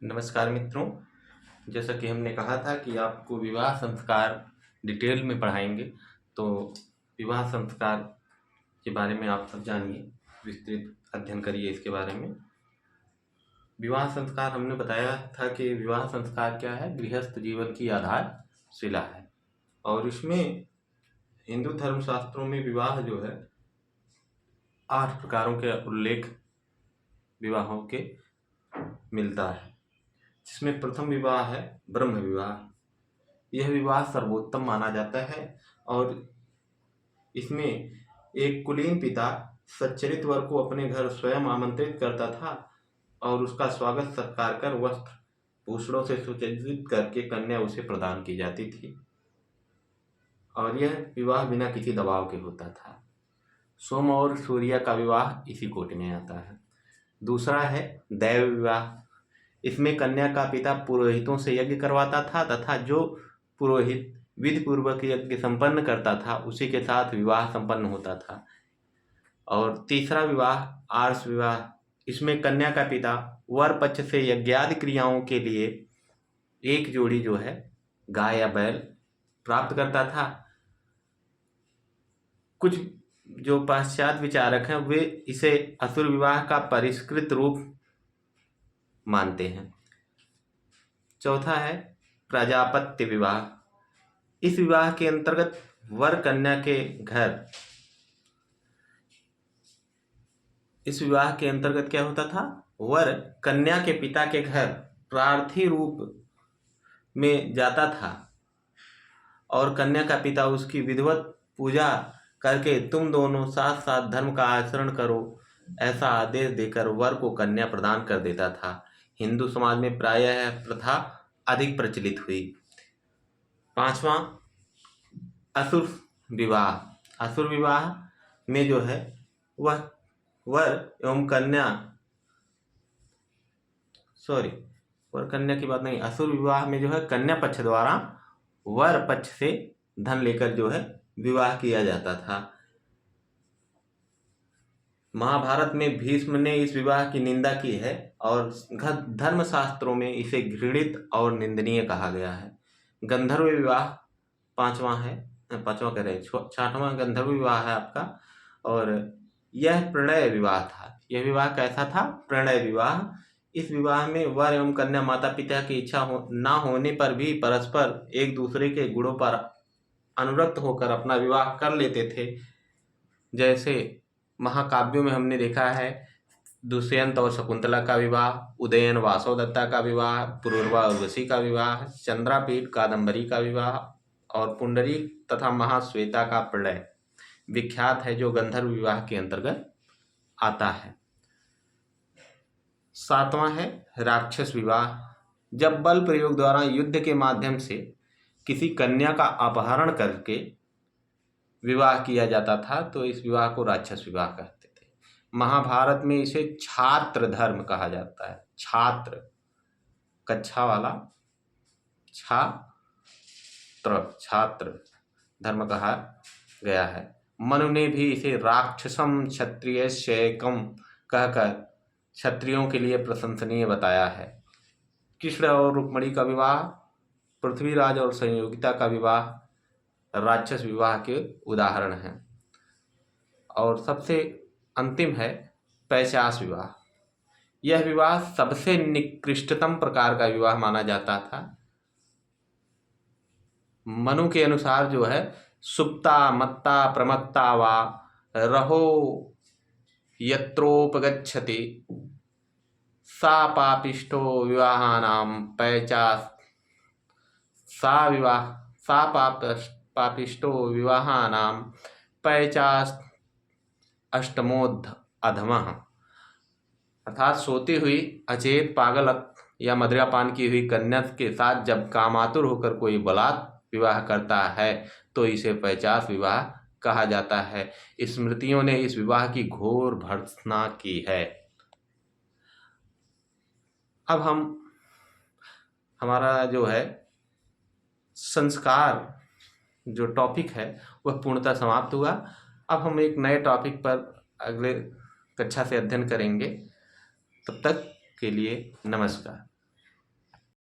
नमस्कार मित्रों। जैसा कि हमने कहा था कि आपको विवाह संस्कार डिटेल में पढ़ाएंगे, तो विवाह संस्कार के बारे में आप सब जानिए, विस्तृत अध्ययन करिए इसके बारे में। विवाह संस्कार हमने बताया था कि विवाह संस्कार क्या है, गृहस्थ जीवन की आधारशिला है। और इसमें हिंदू धर्मशास्त्रों में विवाह जो है 8 प्रकारों के उल्लेख विवाहों के मिलता है, जिसमें प्रथम विवाह है ब्रह्म विवाह। यह विवाह सर्वोत्तम माना जाता है और इसमें एक कुलीन पिता सच्चरित वर को अपने घर स्वयं आमंत्रित करता था और उसका स्वागत सत्कार कर वस्त्र भूषणों से सुसज्जित करके कन्या उसे प्रदान की जाती थी। और यह विवाह बिना किसी दबाव के होता था। सोम और सूर्य का विवाह इसी कोटि में आता है। दूसरा है दैव विवाह। इसमें कन्या का पिता पुरोहितों से यज्ञ करवाता था तथा जो पुरोहित विधि पूर्वक यज्ञ संपन्न करता था उसी के साथ विवाह संपन्न होता था। और तीसरा विवाह आर्ष विवाह। इसमें कन्या का पिता वर पक्ष से यज्ञादि क्रियाओं के लिए एक जोड़ी जो है गाय या बैल प्राप्त करता था। कुछ जो पाश्चात्य विचारक हैं वे इसे असुर विवाह का परिष्कृत रूप मानते हैं। चौथा है प्रजापत्य विवाह। इस विवाह के अंतर्गत वर कन्या के घर इस विवाह के अंतर्गत क्या होता था, वर कन्या के पिता के घर प्रार्थी रूप में जाता था और कन्या का पिता उसकी विधिवत पूजा करके तुम दोनों साथ साथ धर्म का आचरण करो ऐसा आदेश देकर वर को कन्या प्रदान कर देता था। हिंदू समाज में प्रायः यह प्रथा अधिक प्रचलित हुई। पांचवा असुर विवाह। असुर विवाह में जो है वह वर एवं कन्या वर कन्या की बात नहीं, असुर विवाह में जो है कन्या पक्ष द्वारा वर पक्ष से धन लेकर जो है विवाह किया जाता था। महाभारत में भीष्म ने इस विवाह की निंदा की है और धर्मशास्त्रों में इसे घृणित और निंदनीय कहा गया है। गंधर्व विवाह छठवां गंधर्व विवाह है आपका, और यह प्रणय विवाह था। यह विवाह कैसा था? प्रणय विवाह। इस विवाह में वर एवं कन्या माता पिता की इच्छा ना होने पर भी परस्पर एक दूसरे के गुणों पर अनुरक्त होकर अपना विवाह कर लेते थे। जैसे महाकाव्यों में हमने देखा है दुष्यंत और शकुंतला का विवाह, उदयन वासवदत्ता का विवाह, पुरूरवा उर्वशी का विवाह, चंद्रापीठ कादम्बरी का विवाह और पुंडरीक तथा महाश्वेता का प्रणय विख्यात है, जो गंधर्व विवाह के अंतर्गत आता है। सातवां है राक्षस विवाह। जब बल प्रयोग द्वारा युद्ध के माध्यम से किसी कन्या का अपहरण करके विवाह किया जाता था तो इस विवाह को राक्षस विवाह कहते थे। महाभारत में इसे छात्र धर्म कहा जाता है। छात्र कक्षा वाला छात्र धर्म कहा गया है। मनु ने भी इसे राक्षसम क्षत्रिय शैकम कहकर क्षत्रियों के लिए प्रशंसनीय बताया है। कृष्ण और रुक्मिणी का विवाह, पृथ्वीराज और संयोगिता का विवाह राक्षस विवाह के उदाहरण हैं। और सबसे अंतिम है पैशाच विवाह। यह विवाह सबसे निकृष्टतम प्रकार का विवाह माना जाता था। मनु के अनुसार जो है सुप्ता मत्ता प्रमत्ता वा रहो यत्रोपगच्छति सा पापिष्टो विवाहानां पैचास पापिष्टो विवाहानां पैचास अष्टमोध अधमः। अर्थात सोती हुई अचेत पागल या मदिरापान की हुई कन्या के साथ जब कामातुर होकर कोई बलात् विवाह करता है तो इसे पैचास विवाह कहा जाता है। स्मृतियों ने इस विवाह की घोर भर्त्सना की है। अब हमारा जो है संस्कार जो टॉपिक है वह पूर्णतः समाप्त हुआ। अब हम एक नए टॉपिक पर अगले कक्षा से अध्ययन करेंगे। तब तक के लिए नमस्कार।